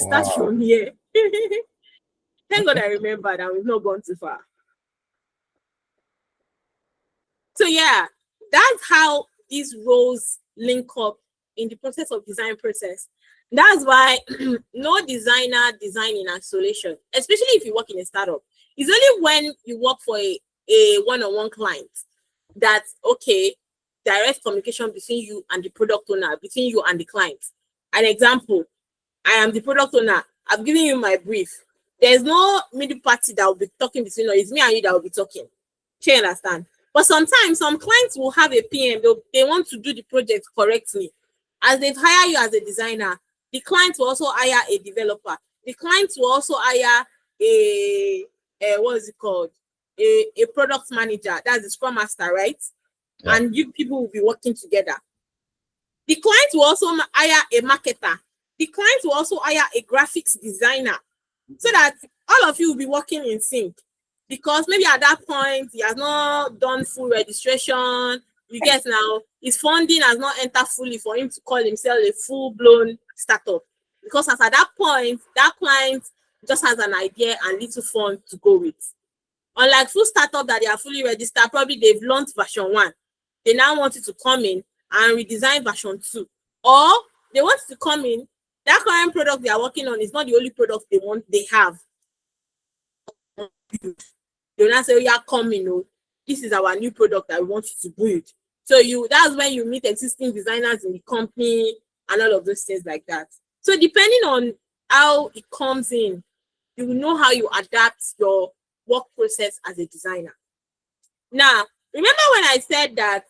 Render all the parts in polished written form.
Start Wow. from here. Thank God I remember that we've not gone too far. So yeah, that's how these roles link up in the process of design process. That's why no designer design in isolation, especially if you work in a startup. It's only when you work for a one-on-one client that, okay, direct communication between you and the product owner, between you and the client. An example, I am the product owner. I've given you my brief. There's no middle party that will be talking between us. It's me and you that will be talking. Do you understand? But sometimes some clients will have a PM. They want to do the project correctly. As they've hired you as a designer, the client will also hire a developer. The client will also hire a what is it called? A product manager. That's the scrum master, right? Yeah. And you people will be working together. The client will also hire a marketer. The client will also hire a graphics designer, so that all of you will be working in sync. Because maybe at that point he has not done full registration. You get now, his funding has not entered fully for him to call himself a full-blown startup. Because as at that point, that client just has an idea and little fund to go with. Unlike full startup that they are fully registered, probably they've launched version 1. They now want you to come in and redesign version 2. Or they want you to come in, that current product they are working on is not the only product they have. They'll not say, oh, yeah, come in, oh, this is our new product that we want you to build. So that's when you meet existing designers in the company and all of those things like that. So depending on how it comes in, you will know how you adapt your work process as a designer. Now, remember when I said that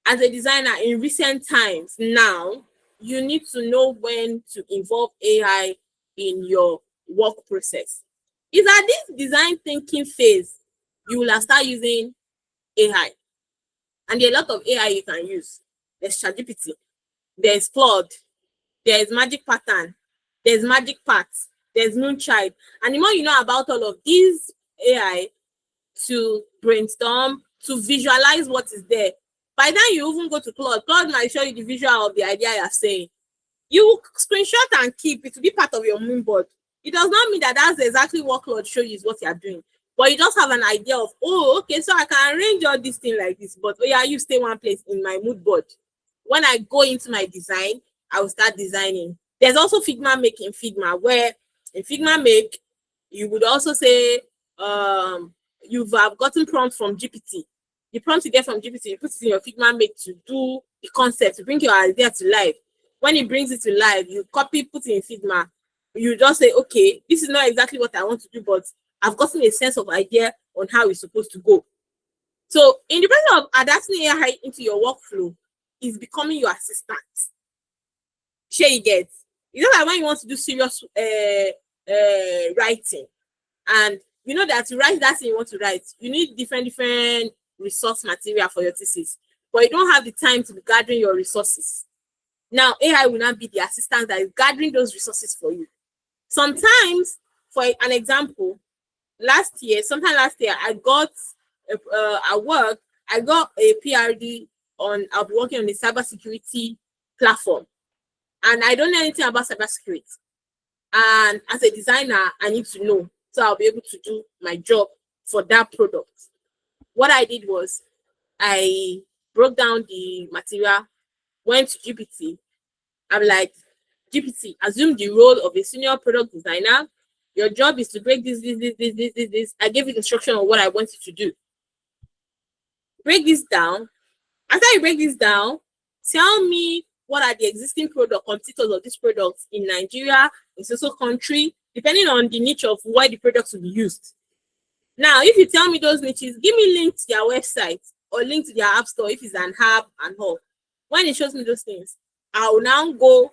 as a designer in recent times now, you need to know when to involve AI in your work process. It's at this design thinking phase you will start using AI. And there are a lot of AI you can use. There's ChatGPT, there's Claude, there's Magic Pattern, there's Magic Parts, there's Moonchild. And the more you know about all of these AI to brainstorm, to visualize what is there, by then you even go to Claude. Claude might show you the visual of the idea you're saying. You screenshot and keep it to be part of your moon board. It does not mean that that's exactly what Claude show you is what you're doing. But you just have an idea of, oh, okay, so I can arrange all this thing like this. But oh yeah, you stay one place in my mood board. When I go into my design, I will start designing. There's also Figma Make in Figma, where in Figma Make, you would also say, you've gotten prompt from GPT. The prompt you get from GPT, you put it in your Figma Make to do the concept, to bring your idea to life. When it brings it to life, you copy, put it in Figma. You just say, okay, this is not exactly what I want to do, but I've gotten a sense of idea on how it's supposed to go. So in the process of adapting AI into your workflow, is becoming your assistant. Sure, you get. You know that when you want to do serious writing, and you know that to write that thing you want to write, you need different resource material for your thesis, but you don't have the time to be gathering your resources. Now AI will not be the assistant that is gathering those resources for you. Sometimes, for an example, sometime last year, I got at work, I got a PRD on, I'll be working on the cybersecurity platform. And I don't know anything about cybersecurity. And as a designer, I need to know. So I'll be able to do my job for that product. What I did was I broke down the material, went to GPT. I'm like, GPT, assume the role of a senior product designer. Your job is to break this. I gave it instruction on what I want you to do. Break this down. After you break this down, tell me what are the existing product competitors of this product in Nigeria, in social country, depending on the niche of where the products will be used. Now, if you tell me those niches, give me link to their website or link to their app store if it's an app and all. When it shows me those things, I will now go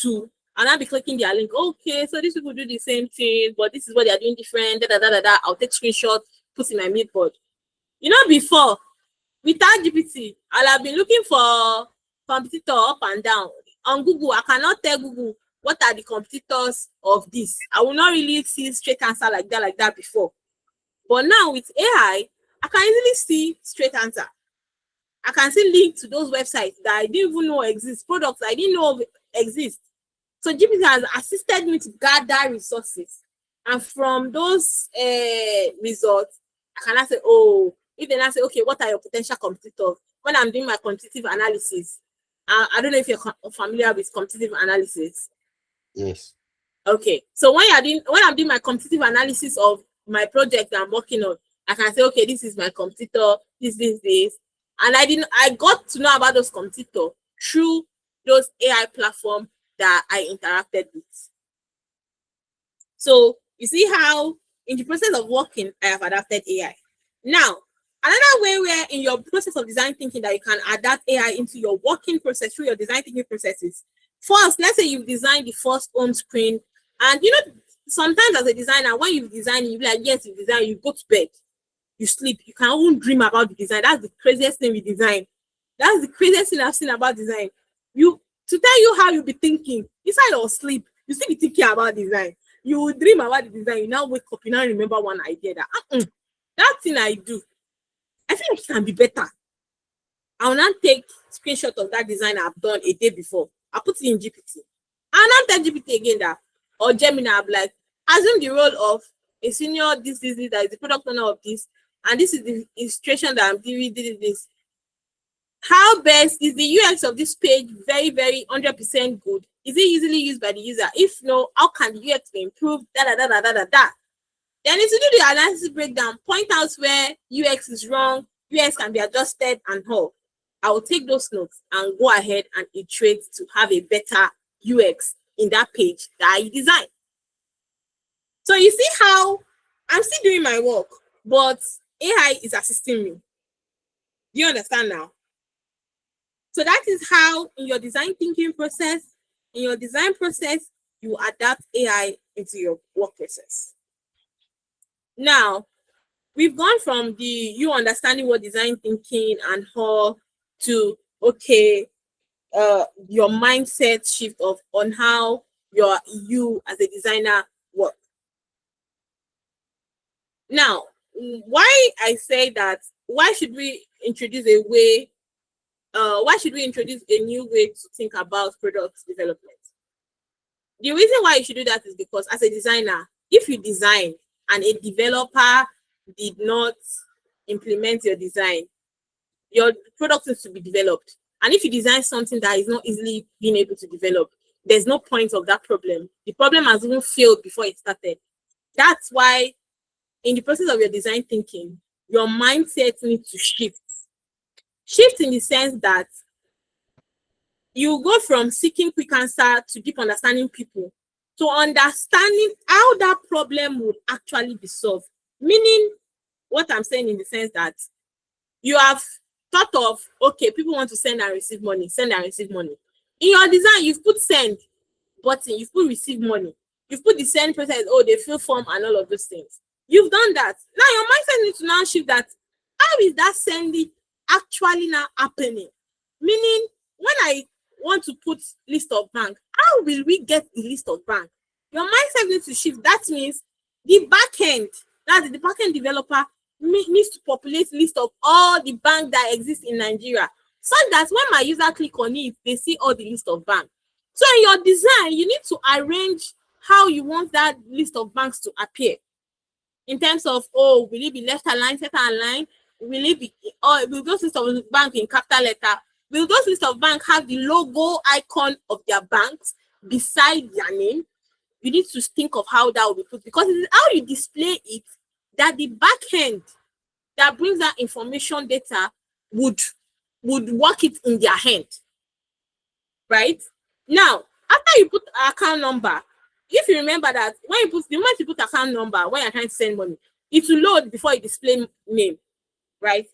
to, and I'll be clicking their link. Okay, so these people do the same thing, but this is what they're doing different. I'll take screenshot, put in my midboard. You know, before, without GPT, I'll have been looking for competitor up and down. On Google, I cannot tell Google what are the competitors of this. I will not really see straight answer like that before. But now with AI, I can easily see straight answer. I can see link to those websites that I didn't even know exist, products I didn't know exist. So GPT has assisted me to gather resources. And from those results, I can now say, oh, if they now say, okay, what are your potential competitors? When I'm doing my competitive analysis, I don't know if you're familiar with competitive analysis. Yes. Okay, so when I'm doing my competitive analysis of my project I'm working on, I can say, okay, this is my competitor, this, and I got to know about those competitors through those AI platforms that I interacted with. So you see how in the process of working, I have adapted AI. Now, another way where in your process of design thinking that you can adapt AI into your working process through your design thinking processes. First, let's say you've designed the first home screen, and sometimes as a designer, when you design, you be like, yes, you design, you go to bed, you sleep, you can even dream about the design. That's the craziest thing with design. That's the craziest thing I've seen about design. To tell you how you'll be thinking inside your sleep, you still be thinking about design. You will dream about the design. You now wake up, you now remember one idea that thing I do, I feel like it can be better. I will not take screenshot of that design I've done a day before. I'll put it in GPT. I'll not tell GPT again that, or Gemini, I'll be like, assume the role of a senior, this, that is the product owner of this, and this is the illustration that I'm doing, this. How best is the UX of this page very, very 100% good? Is it easily used by the user? If no, how can the UX be improved? Then it's to do the analysis breakdown, point out where UX is wrong, UX can be adjusted and all. I will take those notes and go ahead and iterate to have a better UX in that page that I design. So you see how I'm still doing my work, but AI is assisting me. Do you understand now? So that is how in your design thinking process, in your design process, you adapt AI into your work process. Now, we've gone from you understanding what design thinking and how to, okay, your mindset shift on how you as a designer work. Now, why I say that, why should we introduce a new way to think about product development? The reason why you should do that is because as a designer, if you design and a developer did not implement your design, your product needs to be developed. And if you design something that is not easily being able to develop, there's no point of that problem. The problem has even failed before it started. That's why in the process of your design thinking, your mindset needs to shift. Shift in the sense that you go from seeking quick answer to deep understanding people, to understanding how that problem would actually be solved. Meaning, what I'm saying in the sense that you have thought of, okay, people want to send and receive money. In your design, you've put send button, you've put receive money, you've put the send process, they fill form and all of those things. You've done that. Now your mindset needs to now shift that. How is that sending actually now happening? Meaning, when I want to put list of bank, how will we get the list of bank? Your mindset needs to shift. That means the backend, that's the backend developer, needs to populate list of all the bank that exist in Nigeria, so that when my user click on it, they see all the list of bank. So in your design, you need to arrange how you want that list of banks to appear. In terms of, will it be left aligned, center aligned? Will it be, or will those list of bank in capital letter? Will those list of bank have the logo icon of their banks beside their name? You need to think of how that will be put, because it is how you display it that the back end that brings that information data would work it in their hand. Right? Now, after you put account number, if you remember that the moment you put account number, when you're trying to send money, it will load before you display name, right?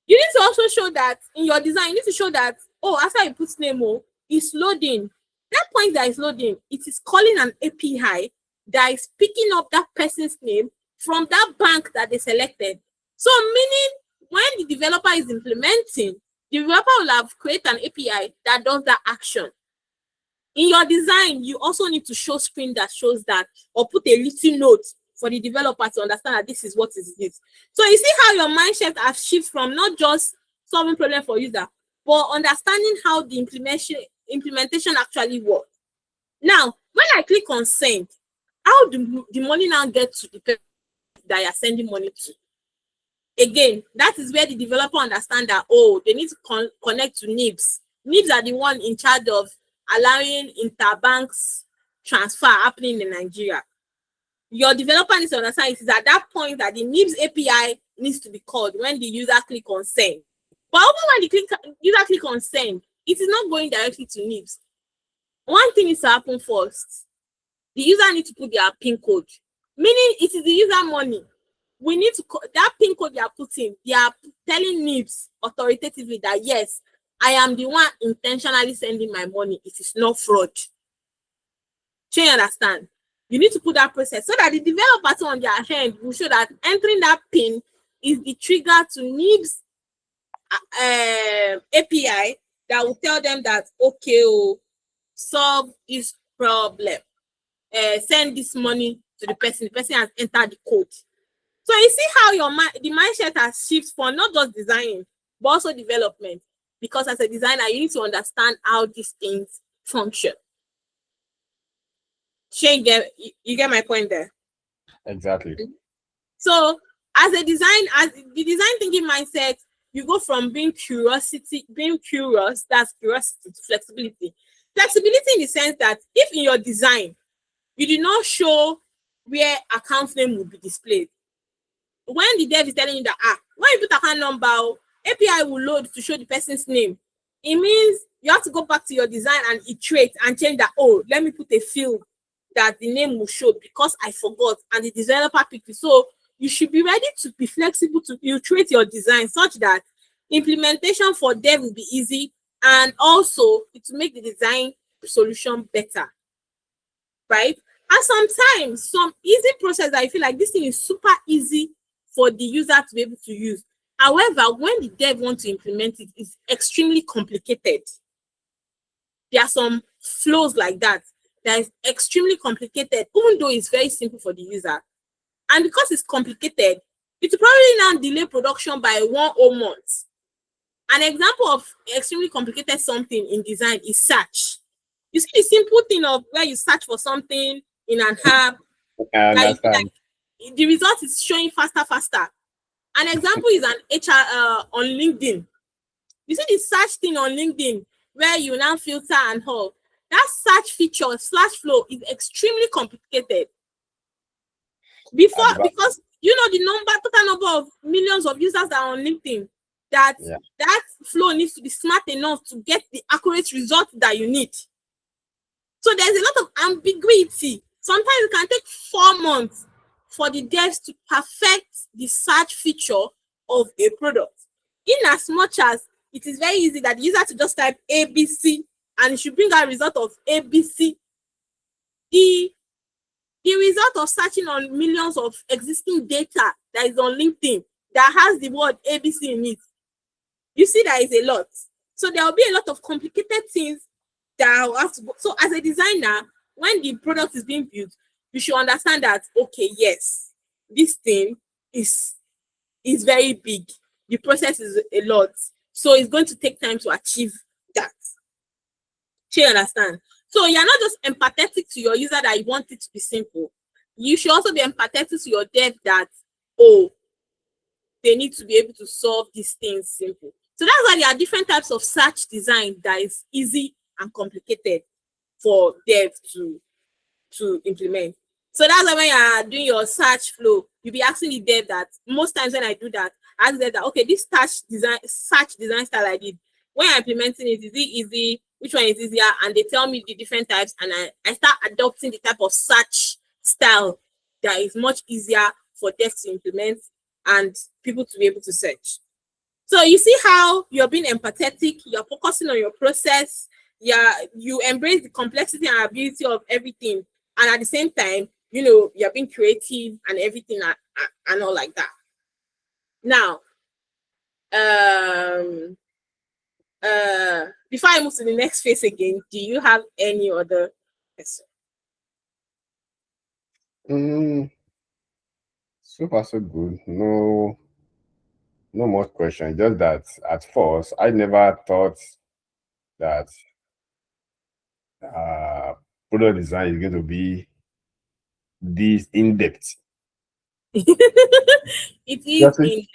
You need to also show that in your design, you need to show that, after you put name, it's loading. That point that is loading, it is calling an API that is picking up that person's name from that bank that they selected. So meaning, when the developer is implementing, the developer will have created an API that does that action. In your design, you also need to show screen that shows that, or put a little note for the developer to understand that this is what is this. So you see how your mindset has shifted from not just solving problem for user, but understanding how the implementation actually works. Now, when I click on send, how do the money now get to the person that you're sending money to? Again, that is where the developer understand that, oh, they need to connect to NIBS. NIBS are the one in charge of allowing interbanks transfer happening in Nigeria. Your developer needs to understand it is at that point that the NIBS API needs to be called when the user click on send. But even when the user click on send, it is not going directly to NIBS. One thing needs to happen first. The user needs to put their PIN code, meaning it is the user money. We need to, that PIN code they are putting, they are telling NIBS authoritatively that yes, I am the one intentionally sending my money. It is not fraud. Do you understand? You need to put that process so that the developer on their hand will show that entering that PIN is the trigger to NIBS API that will tell them that, okay, oh, solve this problem. Send this money to the person has entered the code. So you see how the mindset has shifted for not just designing, but also development. Because as a designer, you need to understand how these things function. You get my point there? Exactly. So as a as the design thinking mindset, you go from being curious, that's curiosity, to flexibility. Flexibility in the sense that if in your design, you do not show where account name will be displayed. When the dev is telling you that, when you put account number, API will load to show the person's name. It means you have to go back to your design and iterate and change that, oh, let me put a field that the name will show because I forgot and the developer picked it. So you should be ready to be flexible to iterate your design such that implementation for dev will be easy and also it will make the design solution better, right? And sometimes some easy process that I feel like this thing is super easy for the user to be able to use. However, when the dev want to implement it, it's extremely complicated. There are some flows like that is extremely complicated, even though it's very simple for the user. And because it's complicated, it will probably now delay production by 1 or months. An example of extremely complicated something in design is search. You see the simple thing of where you search for something in an app, like the result is showing faster. An example is an HR on LinkedIn. You see the search thing on LinkedIn where you now filter and all. That search feature /flow is extremely complicated. Because you know the total number of millions of users that are on LinkedIn, that flow needs to be smart enough to get the accurate result that you need. So there's a lot of ambiguity. Sometimes it can take 4 months for the devs to perfect the search feature of a product. In as much as it is very easy that the user to just type ABC and it should bring out a result of ABC. The result of searching on millions of existing data that is on LinkedIn that has the word ABC in it, you see that is a lot. So there will be a lot of complicated things that will have to go. So as a designer, when the product is being built, you should understand that, okay, yes, this thing is very big. The process is a lot. So it's going to take time to achieve that. Do you understand? So you're not just empathetic to your user that you want it to be simple. You should also be empathetic to your dev that, oh, they need to be able to solve these things simple. So that's why there are different types of search design that is easy and complicated for dev to implement. So that's why when you are doing your search flow, you'll be asking the dev that. Most times when I do that, I ask them that, okay, this search design style I did, when I'm implementing it, is it easy? Which one is easier? And they tell me the different types, and I start adopting the type of search style that is much easier for devs to implement and people to be able to search. So you see how you're being empathetic, you're focusing on your process, you embrace the complexity and ability of everything, and at the same time, you know, you're being creative and everything and all like that. Now, before I move to the next phase again, do you have any other question? So far so good. No more question. Just that at first I never thought that product design is going to be this in depth. It is in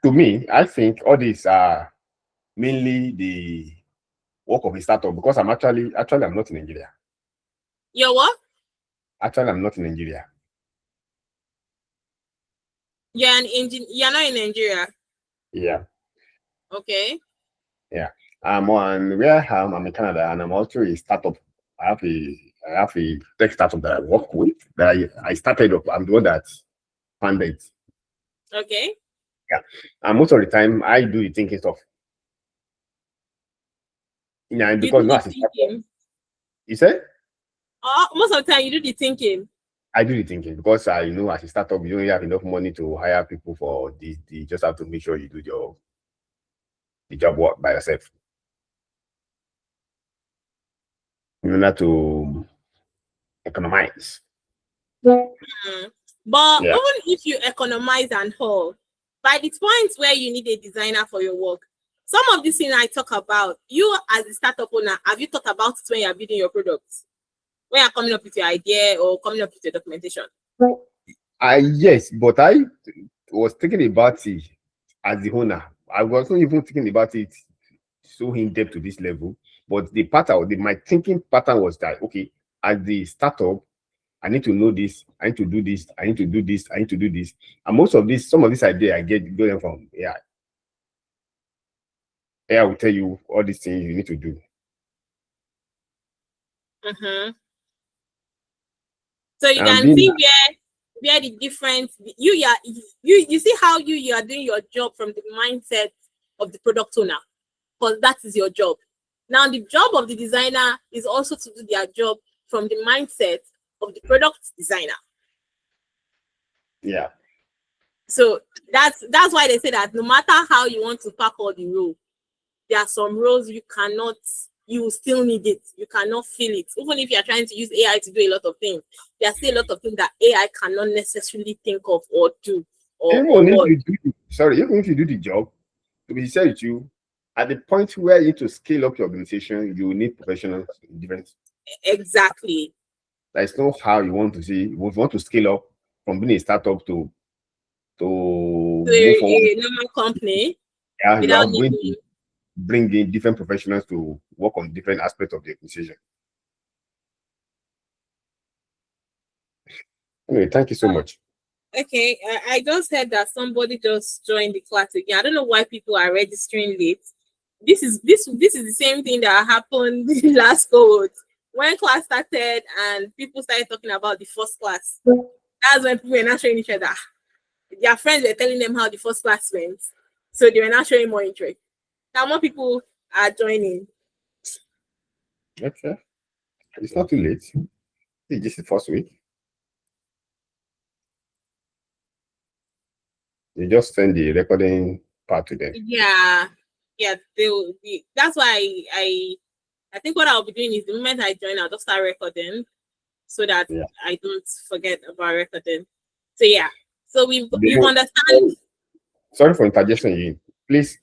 To me, I think all these are mainly the work of a startup, because I'm actually I'm not in Nigeria. You're what? Actually, I'm not in Nigeria. You're not in Nigeria. Yeah. Okay. Yeah. I'm in Canada, and I'm also a startup. I have a tech startup that I work with that I started up. I'm the one that funded. Okay. Yeah. And most of the time I do the thinking stuff. Yeah, because not thinking. You said? Most of the time you do the thinking. I do the thinking because as a startup, you don't have enough money to hire people for this. You just have to make sure you do the job work by yourself. In order to economize. Mm-hmm. But even if you economize and all, by the point where you need a designer for your work, some of these things I talk about, you as a startup owner, have you thought about it when you're building your products? When you're coming up with your idea or coming up with your documentation? Yes, but I was thinking about it as the owner. I wasn't even thinking about it so in depth to this level. But my thinking pattern was that, okay, as the startup, I need to know this, I need to do this, I need to do this, I need to do this. And some of this idea I get going from AI. AI will tell you all these things you need to do. Mm-hmm. So you can see where the difference you see how you are doing your job from the mindset of the product owner, because that is your job. Now the job of the designer is also to do their job from the mindset of the product designer. Yeah. So that's why they say that no matter how you want to pack all the role, there are some roles you will still need it. You cannot feel it. Even if you're trying to use AI to do a lot of things, there are still a lot of things that AI cannot necessarily think of or do. Even if you do the job, to be said with you, at the point where you need to scale up your organization, you will need professionals in different. Exactly. That's not how you want to see. If you want to scale up from being a startup to move forward, a normal company. Yeah, you are going to bring in different professionals to work on different aspects of the organization. Anyway, thank you so much. Okay, I just heard that somebody just joined the class again. I don't know why people are registering late. This is the same thing that happened last cohort when class started and people started talking about the first class. That's when people were not showing each other. Their friends were telling them how the first class went, so they were not showing more interest. Now more people are joining. Okay, it's not too late. It's just the first week. You just send the recording part to them. Yeah, they will be. That's why I think what I'll be doing is the moment I join, I'll just start recording so that I don't forget about recording. So yeah, so you understand. Sorry for interjection, please.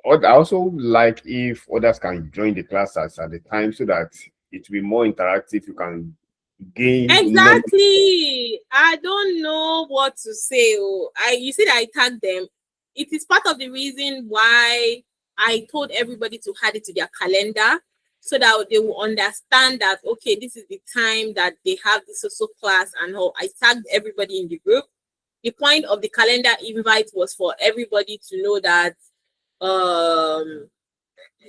I also like if others can join the classes at the time so that it will be more interactive. You can gain exactly. I don't know what to say. You see that I tagged them. It is part of the reason why I told everybody to add it to their calendar so that they will understand that okay, this is the time that they have this social class and how I tagged everybody in the group. The point of the calendar invite was for everybody to know that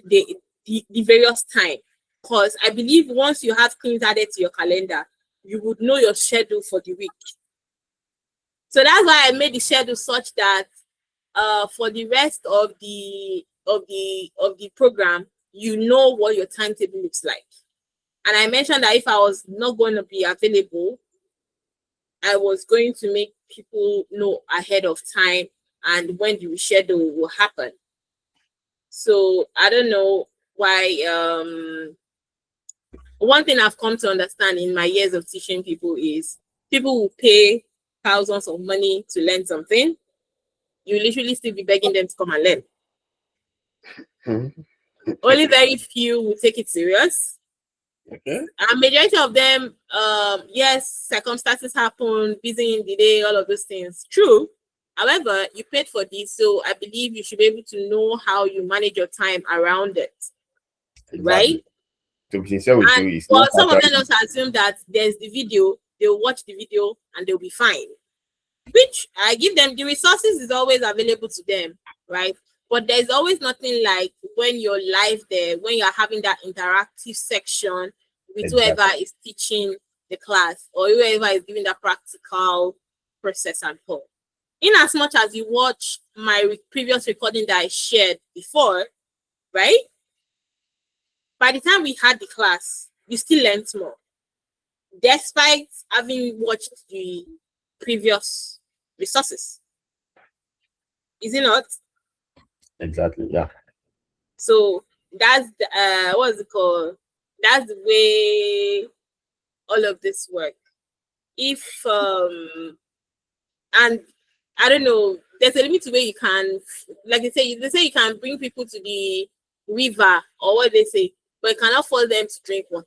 the various time, because I believe once you have things added to your calendar, you would know your schedule for the week. So that's why I made the schedule such that for the rest of the program, you know what your timetable looks like. And I mentioned that if I was not going to be available, I was going to make people know ahead of time and when the reschedule will happen. So I don't know why. One thing I've come to understand in my years of teaching people is people will pay thousands of money to learn something. You literally still be begging them to come and learn. Only very few will take it serious. Okay. And majority of them, yes, circumstances happen, busy in the day, all of those things. True. However, you paid for this, so I believe you should be able to know how you manage your time around it, right? Exactly. To be sincere with you, And it's not but some of them actually just assume that there's the video, they'll watch the video and they'll be fine. Which I give them the resources is always available to them, right? But there's always nothing like when you're live there, when you're having that interactive section with whoever exactly. is teaching the class or whoever is giving the practical process and all. In as much as you watch my previous recording that I shared before, right? By the time we had the class, you still learned more, despite having watched the previous resources. Is it not? Exactly. Yeah. So that's the, what's it called? That's the way all of this work. If and I don't know, there's a limit to where you can, like they say you can bring people to the river or what they say, but you cannot force them to drink water.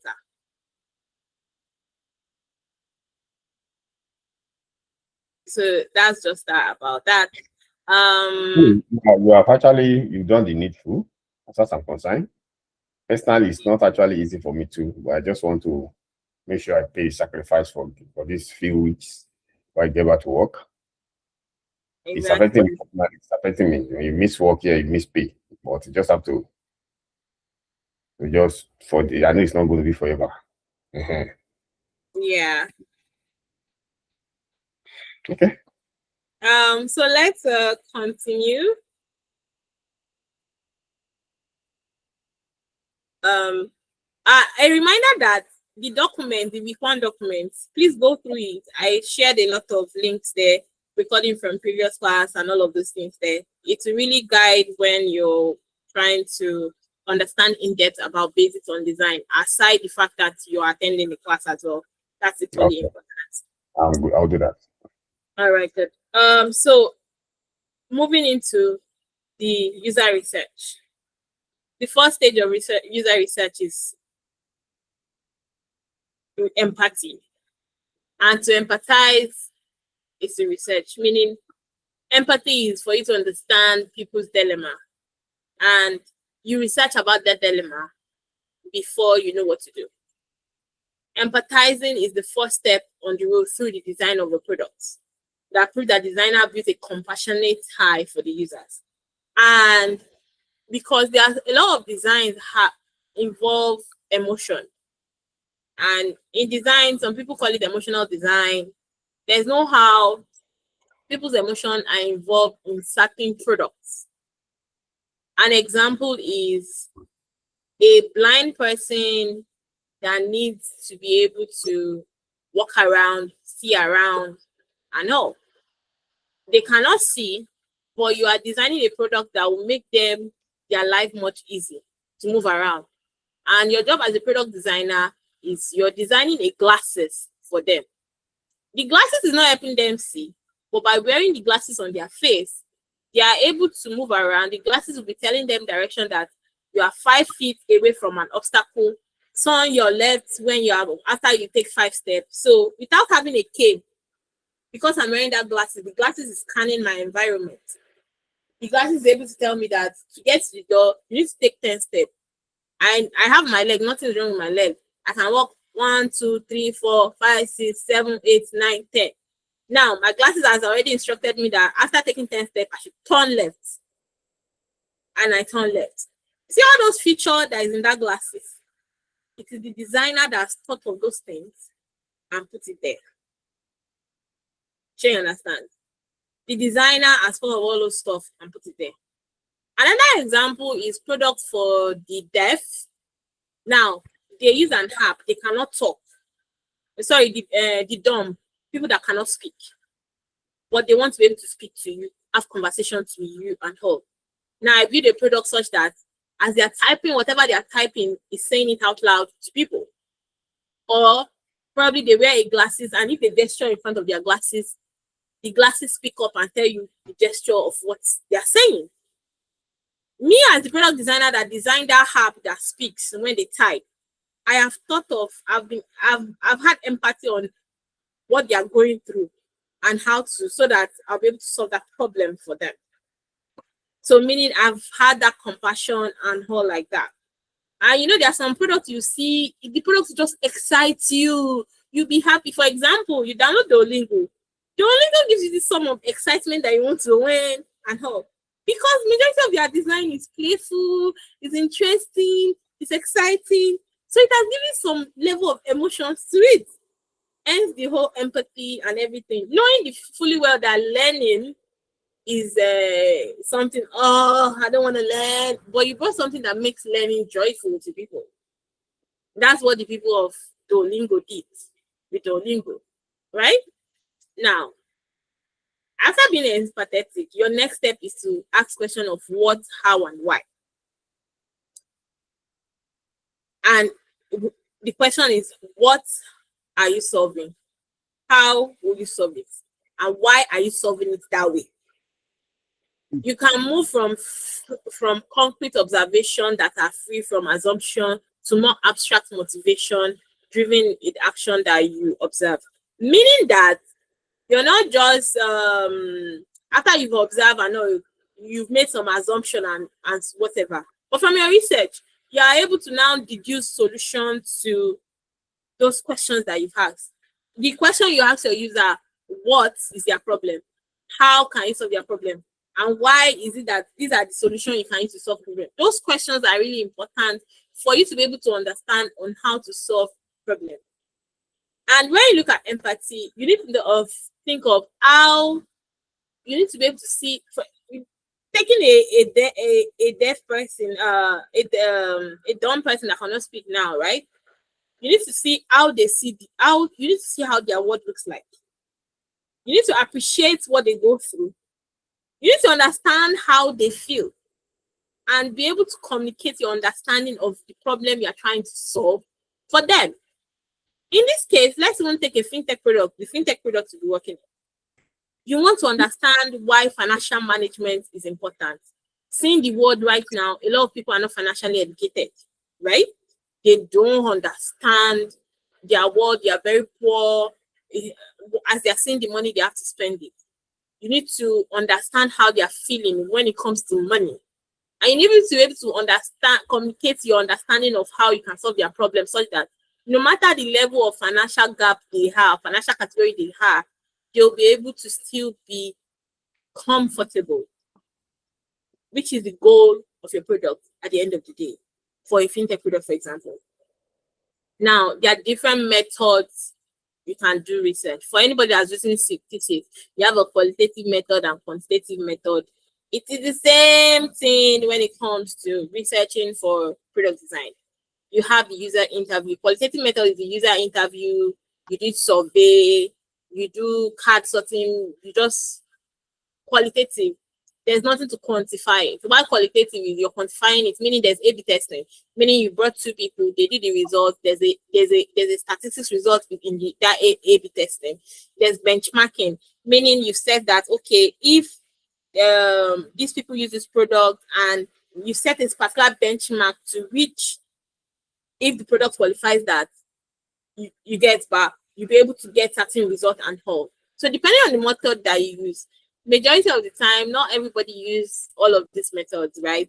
So that's just that about that. You have actually you've done the needful, as far as I'm concerned. Personally, it's not actually easy for me too, but I just want to make sure I pay sacrifice for these few weeks before I get back to work. It's affecting Exactly. me. It's affecting me. When you miss work here, you miss pay. But you just have to just for the I know it's not going to be forever. Mhm. Yeah. Okay. So let's continue. A reminder that the document, the week one document, please go through it. I shared a lot of links there, recording from previous class and all of those things there. It will really guide when you're trying to understand in depth about basics on design, aside the fact that you're attending the class as well. That's equally Okay. important. I'll do that. All right, good. So moving into the user research. The first stage of user research is empathy. And to empathize is to research, meaning empathy is for you to understand people's dilemma. And you research about that dilemma before you know what to do. Empathizing is the first step on the road through the design of the products. That proves that designer built a compassionate eye for the users. And because there are a lot of designs involve emotion. And in design, some people call it emotional design. There's no how people's emotions are involved in certain products. An example is a blind person that needs to be able to walk around, see around, and all. They cannot see, but you are designing a product that will make them their life much easier to move around. And your job as a product designer is you're designing a glasses for them. The glasses is not helping them see, but by wearing the glasses on their face, they are able to move around. The glasses will be telling them direction that you are 5 feet away from an obstacle. Turn your left when you are after you take 5 steps. So without having a cane, because I'm wearing that glasses, the glasses is scanning my environment. The glasses is able to tell me that to get to the door, you need to take 10 steps. I have my leg, nothing's wrong with my leg. I can walk 1, 2, 3, 4, 5, 6, 7, 8, 9, 10. Now, my glasses has already instructed me that after taking 10 steps, I should turn left. And I turn left. See all those features that is in that glasses? It is the designer that's thought of those things and put it there. Sure you understand? The designer has thought of all those stuff and put it there. Another example is product for the deaf. Now, they use an app, they cannot talk. Sorry, the dumb, people that cannot speak. But they want to be able to speak to you, have conversations with you and all. Now, I build a product such that as they're typing, whatever they're typing is saying it out loud to people. Or probably they wear a glasses, and if they gesture in front of their glasses, the glasses speak up and tell you the gesture of what they're saying. Me as the product designer that designed that app that speaks when they type, I have thought of, I've had empathy on what they are going through and how to, so that I'll be able to solve that problem for them. So meaning I've had that compassion and all like that. And you know, there are some products you see, the products just excite you. You'll be happy. For example, you download Duolingo. Duolingo gives you this sum of excitement that you want to learn and all. Because majority of their design is playful, is interesting, it's exciting. So it has given some level of emotions to it. Hence the whole empathy and everything. Knowing the fully well that learning is something, oh, I don't want to learn, but you brought something that makes learning joyful to people. That's what the people of Duolingo did with Duolingo, right? Now, after being empathetic, your next step is to ask question of what, how, and why. And the question is, what are you solving? How will you solve it? And why are you solving it that way? You can move from concrete observation that are free from assumption to more abstract motivation driven in action that you observe. Meaning that you're not just after you've observed and know you've made some assumption and whatever, but from your research, you are able to now deduce solutions to those questions that you've asked. The question you ask your user, what is their problem? How can you solve their problem? And why is it that these are the solutions you can use to solve problem? Those questions are really important for you to be able to understand on how to solve problems. And when you look at empathy, you need to think of how you need to be able to see, taking a deaf person, a dumb person that cannot speak now, right? You need to see how they see you need to see how their word looks like. You need to appreciate what they go through. You need to understand how they feel and be able to communicate your understanding of the problem you're trying to solve for them. In this case, let's even take a fintech product, the fintech product to be working. You want to understand why financial management is important. Seeing the world right now, a lot of people are not financially educated, right? They don't understand their world, they are very poor. As they are seeing the money, they have to spend it. You need to understand how they are feeling when it comes to money. And you need to be able to understand, communicate your understanding of how you can solve their problem such that no matter the level of financial gap they have, financial category they have, they'll be able to still be comfortable, which is the goal of your product at the end of the day, for a fintech product, for example. Now, there are different methods you can do research. For anybody that's using statistics, you have a qualitative method and quantitative method. It is the same thing when it comes to researching for product design. You have the user interview. Qualitative method is the user interview. You do survey, you do card sorting, you just qualitative. There's nothing to quantify it. While qualitative is you're quantifying it, meaning there's A/B testing, meaning you brought two people, they did the results. There's a statistics result within that A/B testing. There's benchmarking, meaning you said that okay, if these people use this product and you set a particular benchmark to reach, if the product qualifies that, you get back, you'll be able to get certain result and all. So depending on the method that you use, majority of the time, not everybody use all of these methods, right?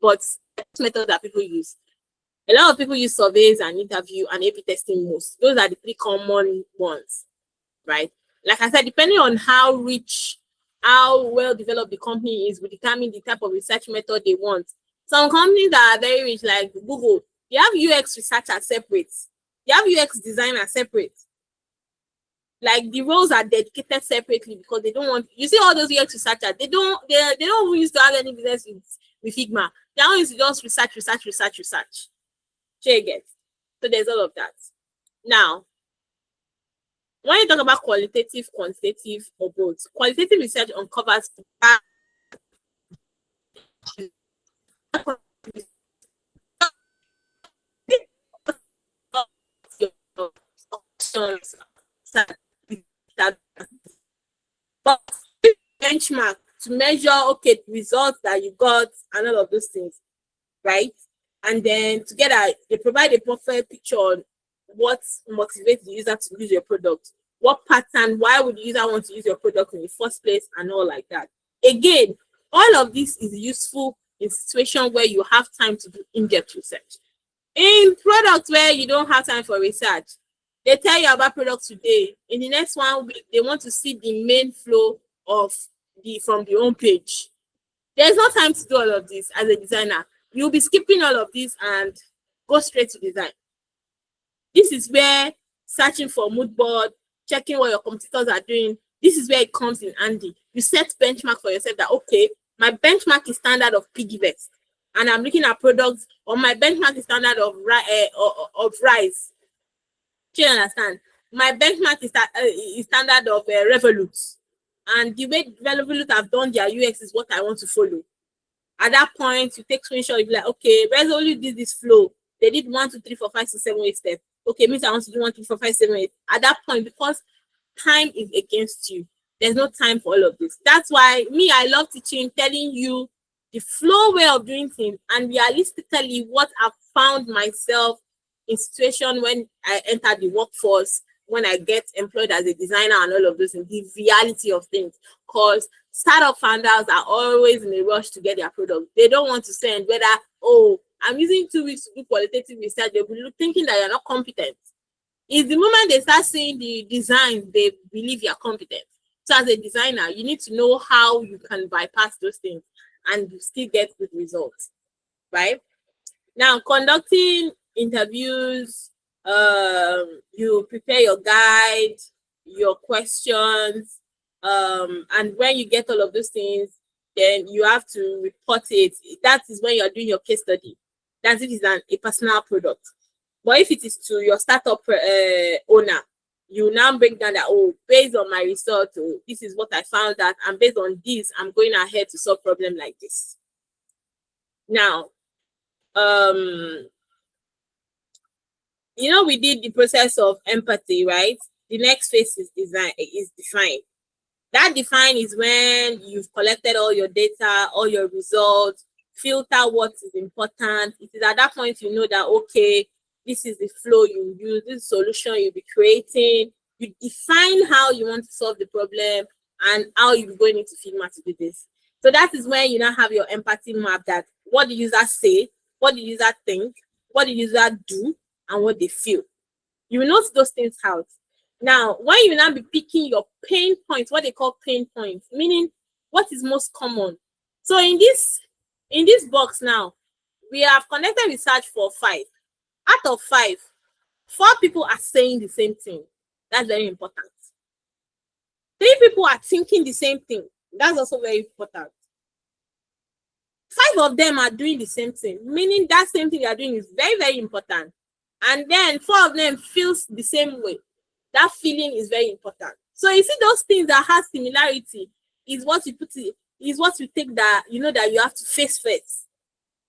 But methods that people use. A lot of people use surveys and interview and A/B testing most. Those are the three common ones, right? Like I said, depending on how rich, how well developed the company is, will determine the type of research method they want. Some companies that are very rich, like Google, they have UX researcher separate. They have UX designer separate. Like the roles are dedicated separately because they don't want, you see all those UX researchers, they don't used to have any business with Figma. They don't used to just research. Sure, you get. So there's all of that. Now, when you talk about qualitative, quantitative, or both, qualitative research uncovers but benchmark to measure okay the results that you got and all of those things, right? And then together, they provide a perfect picture on what motivates the user to use your product, what pattern, why would the user want to use your product in the first place, and all like that. Again, all of this is useful in situations where you have time to do in-depth research. In products where you don't have time for research, they tell you about products today. In the next 1 week, they want to see the main flow of from the home page. There's no time to do all of this as a designer. You'll be skipping all of this and go straight to design. This is where searching for mood board, checking what your competitors are doing, this is where it comes in handy. You set benchmark for yourself that, okay, my benchmark is standard of Piggyvest, and I'm looking at products, or my benchmark is standard of Rise. Do you understand? My benchmark is standard of Revolut, and the way Revolut have done their UX is what I want to follow. At that point, you take screenshot, you be like, okay, Revolut did this flow. They did 1, 2, 3, 4, 5, 6, 7, 8 steps. Okay, means I want to do 1, 2, 3, 4, 5, 7, 8. At that point, because time is against you, there's no time for all of this. That's why I love teaching, telling you the flow way of doing things, and realistically what I've found myself in situation when I enter the workforce, when I get employed as a designer and all of this, and the reality of things. Because startup founders are always in a rush to get their product. They don't want to send whether, oh, I'm using 2 weeks to do qualitative research. They'll be thinking that you're not competent. It's the moment they start seeing the design, they believe you're competent. So as a designer, you need to know how you can bypass those things and you still get good results, right? Now, conducting interviews, you prepare your guide, your questions, and when you get all of those things, then you have to report it. That is when you're doing your case study. That's if it's a personal product. But if it is to your startup owner, you now break down that, oh, based on my research, oh, this is what I found out, and based on this, I'm going ahead to solve problem like this. Now, we did the process of empathy, right? The next phase is define. That define is when you've collected all your data, all your results, filter what is important. It is at that point you know that, okay, this is the flow you use, this solution you'll be creating. You define how you want to solve the problem and how you're going into Figma to do this. So that is when you now have your empathy map, that what the user say, what the user think, what the user do, and what they feel. You will note those things out. Now, when you now be picking your pain points, what they call pain points, meaning what is most common. So in this box now, we have conducted research for 5. Out of 5, 4 people are saying the same thing. That's very important. 3 people are thinking the same thing. That's also very important. 5 of them are doing the same thing, meaning that same thing they are doing is very, very important. And then 4 of them feels the same way. That feeling is very important. So you see those things that have similarity is what you take that that you have to face first.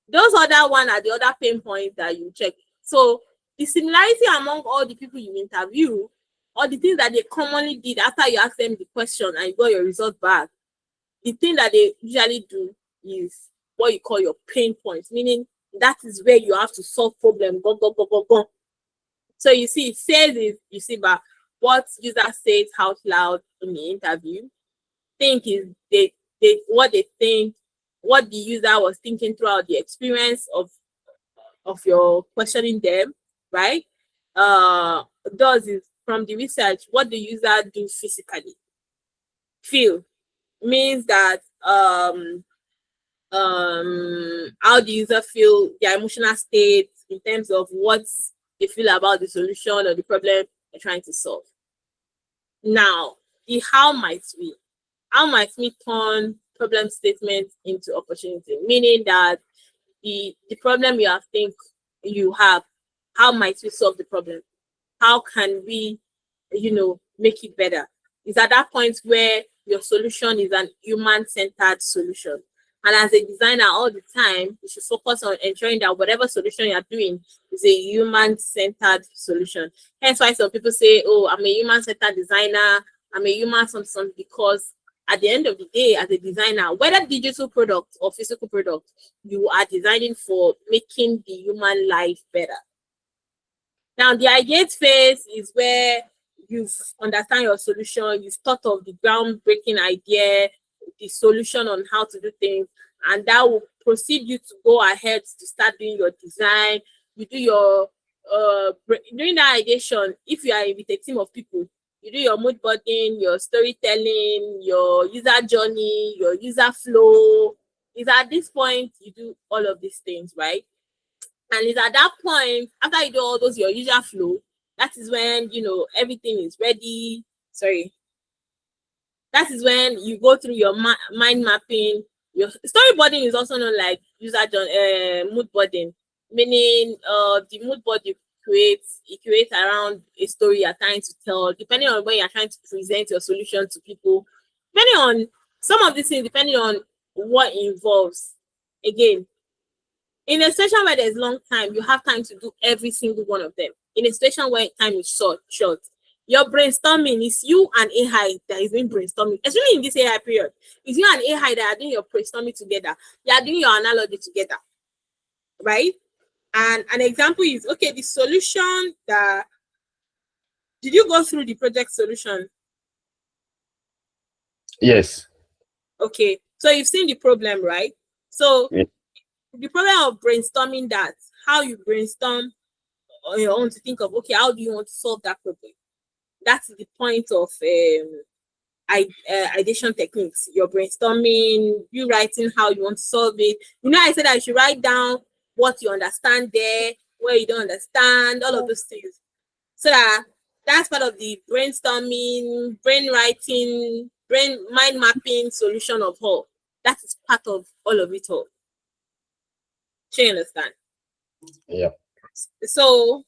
Those other one are the other pain points that you check. So the similarity among all the people you interview, or the things that they commonly did after you ask them the question and you got your result back, the thing that they usually do is what you call your pain points, meaning that is where you have to solve problem. Go. So you see, it says is but what user says out loud in the interview, think is what they think, what the user was thinking throughout the experience of your questioning them, right? Does is from the research what the user do physically. Feel means that how the user feel, their emotional state in terms of what they feel about the solution or the problem they're trying to solve. Now, the how might we turn problem statement into opportunity, meaning that the problem you have, how might we solve the problem? How can we, make it better? It's at that point where your solution is an human-centered solution. And as a designer, all the time, you should focus on ensuring that whatever solution you're doing is a human-centered solution. Hence why some people say, oh, I'm a human-centered designer, I'm a human something, because at the end of the day, as a designer, whether digital product or physical product, you are designing for making the human life better. Now, the ideate phase is where you've understand your solution, you've thought of the groundbreaking idea, the solution on how to do things, and that will proceed you to go ahead to start doing your design. You do your during that ideation, if you are with a team of people, you do your mood boarding, your storytelling, your user journey, your user flow. Is at this point you do all of these things, right? And it's at that point, after you do all those your user flow, that is when everything is ready. Sorry. That is when you go through your mind mapping. Your storyboarding is also known like mood boarding, meaning the mood board you create around a story you're trying to tell, depending on when you're trying to present your solution to people. Depending on some of these things, depending on what it involves. Again, in a situation where there's long time, you have time to do every single one of them. In a situation where time is short, your brainstorming is you and AI that is doing brainstorming, especially in this AI period. It's you and AI that are doing your brainstorming together. You are doing your analogy together, right? And an example is, okay, the solution that, did you go through the project solution? Yes. Okay, so you've seen the problem, right? So Yeah. The problem of brainstorming, that how you brainstorm on your own to think of, okay, how do you want to solve that problem? That's the point of ideation techniques. You're brainstorming, you writing how you want to solve it. I said I should write down what you understand there, where you don't understand, all of those things. So that's part of the brainstorming, brain writing, mind mapping solution of all. That is part of all of it all. Do you understand? Yeah. So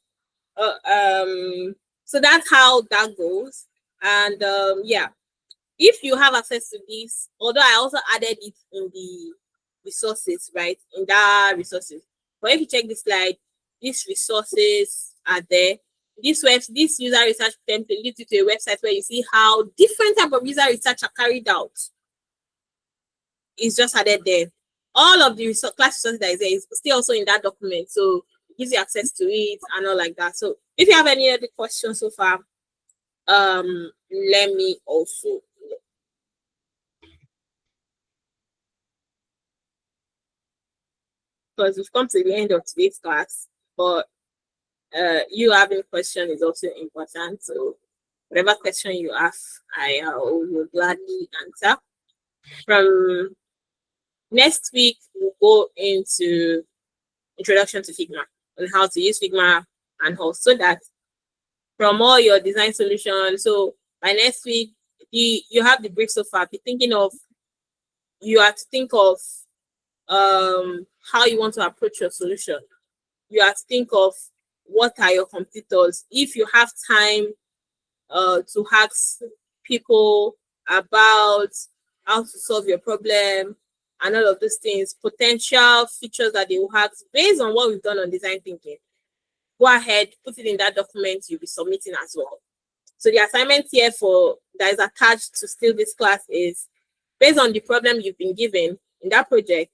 so that's how that goes. And if you have access to this, although I also added it in the resources, right? In that resources. But if you check this slide, these resources are there. This user research template leads you to a website where you see how different type of user research are carried out. It's just added there. All of the class resources that is there is still also in that document. So it gives you access to it and all like that. So if you have any other questions so far, let me also know. Because we've come to the end of today's class, but you having a question is also important. So whatever question you ask, I will gladly answer. From next week, we'll go into introduction to Figma and how to use Figma, and also that from all your design solutions. So by next week, you have the brief so far. You have to think of how you want to approach your solution. You have to think of what are your competitors. If you have time to ask people about how to solve your problem and all of those things, potential features that they will have based on what we've done on design thinking, go ahead, put it in that document you'll be submitting as well. So the assignment here that is attached to still this class is based on the problem you've been given in that project.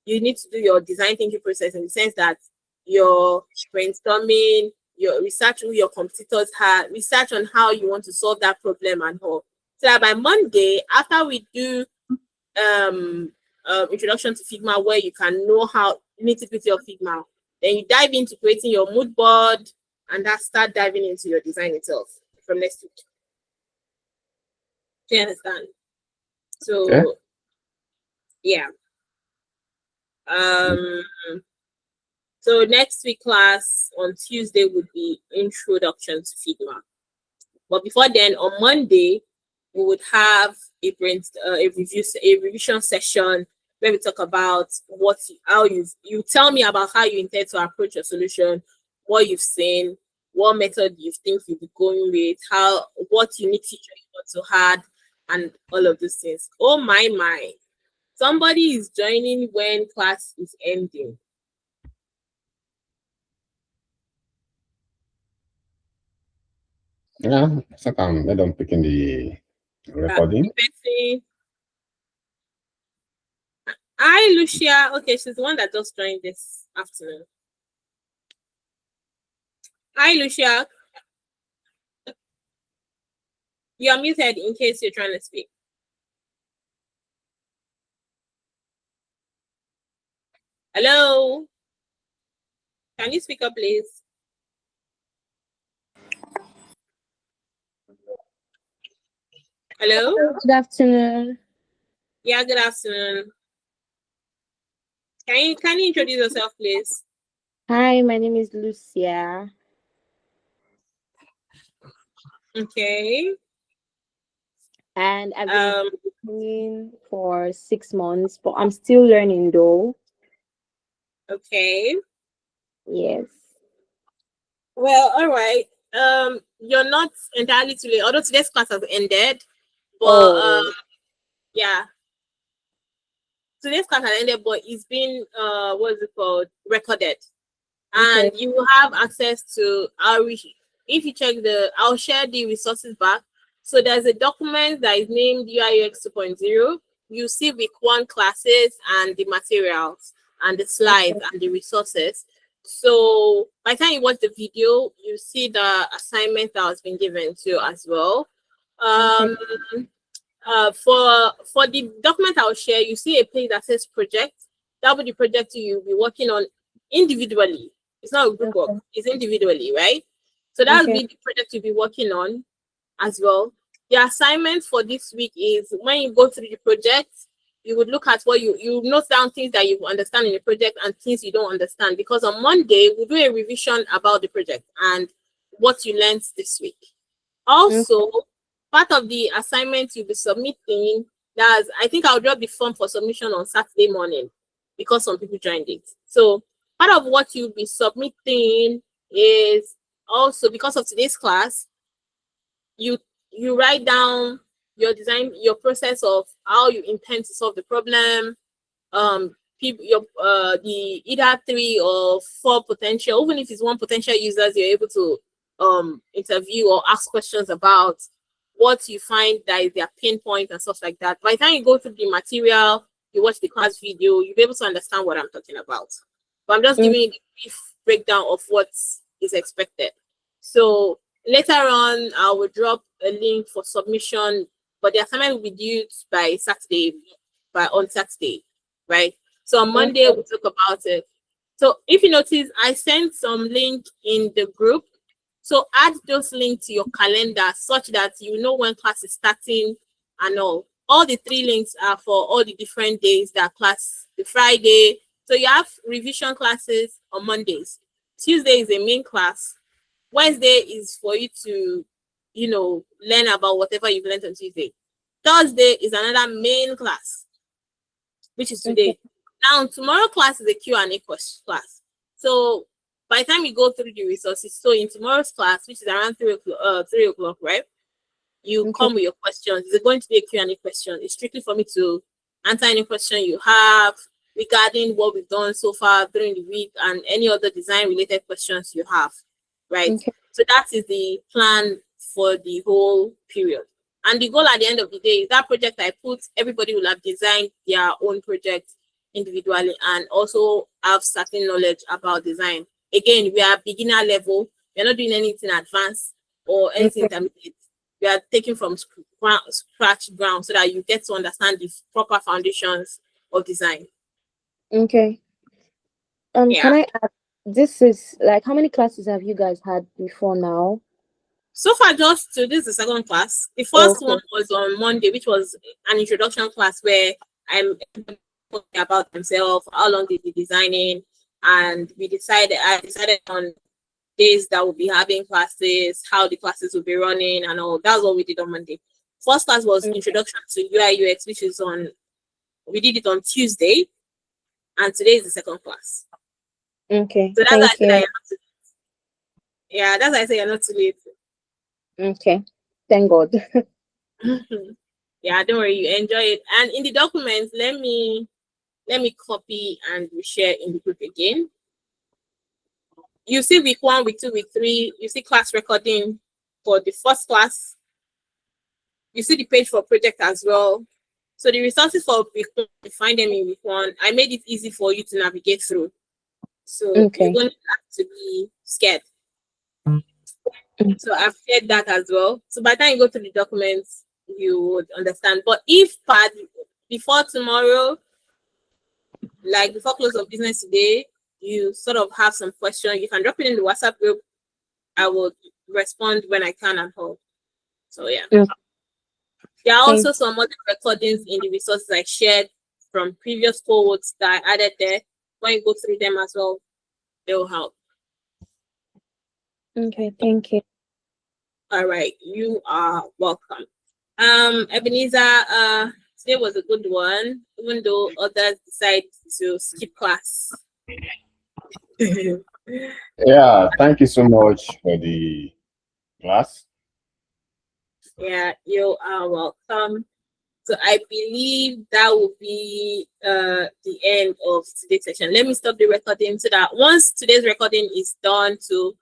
You need to do your design thinking process in the sense that your brainstorming, your research who your competitors have, research on how you want to solve that problem and all. So that by Monday, after we do introduction to Figma, where you can know how nitty-gritty of Figma, then you dive into creating your mood board and start diving into your design itself from next week. Do you understand? So yeah. So next week class on Tuesday would be introduction to Figma. But before then, on Monday, we would have a revision session where we talk about how you tell me about how you intend to approach your solution, what you've seen, what method you think you'll be going with, what unique feature you want to add, and all of those things. Oh my. Somebody is joining when class is ending. Yeah, so let them pick in the recording. Hi, Lucia. Okay, she's the one that just joined this afternoon. Hi, Lucia. You're muted in case you're trying to speak. Hello. Can you speak up, please? Hello. Good afternoon. Yeah, good afternoon. Can you introduce yourself, please? Hi, my name is Lucia. Okay. And I've been learning for 6 months, but I'm still learning though. Okay. Yes. Well, all right. You're not entirely too late, although today's class has ended. But Oh, yeah, today's class has ended, but it's been what is it called? Recorded. And okay. you will have access to our if you check I'll share the resources back. So there's a document that is named UI UX 2.0. You see week 1 classes and the materials and the slides and the resources. So by the time you watch the video, you see the assignment that has been given to you as well. Okay. For the document I'll share, you see a page that says project. That will be the project you'll be working on individually. It's not a group work, it's individually, right? So that will Okay. be the project you'll be working on as well. The assignment for this week is when you go through the project, you would look at what you note down things that you understand in the project and things you don't understand. Because on Monday, we'll do a revision about the project and what you learned this week. Also, part of the assignment you'll be submitting, I think I'll drop the form for submission on Saturday morning because some people joined it. So part of what you'll be submitting is also, because of today's class, you write down your design, your process of how you intend to solve the problem, people, your the either 3 or 4 potential, even if it's 1 potential users, you're able to interview or ask questions about what you find that is their pain point and stuff like that. By the time you go through the material, you watch the class video, you'll be able to understand what I'm talking about. But I'm just giving you a brief breakdown of what is expected. So later on, I will drop a link for submission, but the assignment will be due by on Saturday, right? So on Monday, we'll talk about it. So if you notice, I sent some link in the group. So add those links to your calendar such that you know when class is starting and all. All the 3 links are for all the different days that class, the Friday. So you have revision classes on Mondays. Tuesday is a main class. Wednesday is for you to, learn about whatever you've learned on Tuesday. Thursday is another main class, which is today. Now, tomorrow class is a Q&A class. So by the time you go through the resources, so in tomorrow's class, which is around 3 o'clock, right? You come with your questions. It's going to be a Q&A question. It's strictly for me to answer any question you have regarding what we've done so far during the week and any other design-related questions you have, right? So that is the plan for the whole period. And the goal at the end of the day is that project I put, everybody will have designed their own project individually and also have certain knowledge about design. Again, we are beginner level. We're not doing anything advanced or anything intermediate. We are taking from scratch ground so that you get to understand the proper foundations of design. Okay. Can I ask, this is like, how many classes have you guys had before now? So far, this is the second class. The first one was on Monday, which was an introduction class where I'm talking about themselves, how long they've been designing, and I decided on days that we'll be having classes, how the classes will be running, and all. That's what we did on Monday. First class was introduction to UI UX, which is we did it on Tuesday, and today is the second class. Okay. So that's why I said that's why I say you're not too late. Okay. Thank God. Yeah, don't worry, you enjoy it. And in the documents, let me copy and share in the group again. You see week 1, week 2, week 3, you see class recording for the first class. You see the page for project as well. So the resources for week 1, you find them in week 1. I made it easy for you to navigate through. So Okay. you don't have to be scared. So I've shared that as well. So by the time you go to the documents, you would understand. But if before tomorrow, like before close of business today, you sort of have some question, you can drop it in the WhatsApp group. I will respond when I can and all. So yeah. Okay. There are also some other recordings in the resources I shared from previous cohorts that I added there. When you go through them as well, they will help. Okay, thank you. All right, you are welcome. Ebenezer, today was a good one, even though others decide to skip class. Yeah, thank you so much for the class. Yeah, you are welcome. So I believe that will be the end of today's session. Let me stop the recording so that once today's recording is done to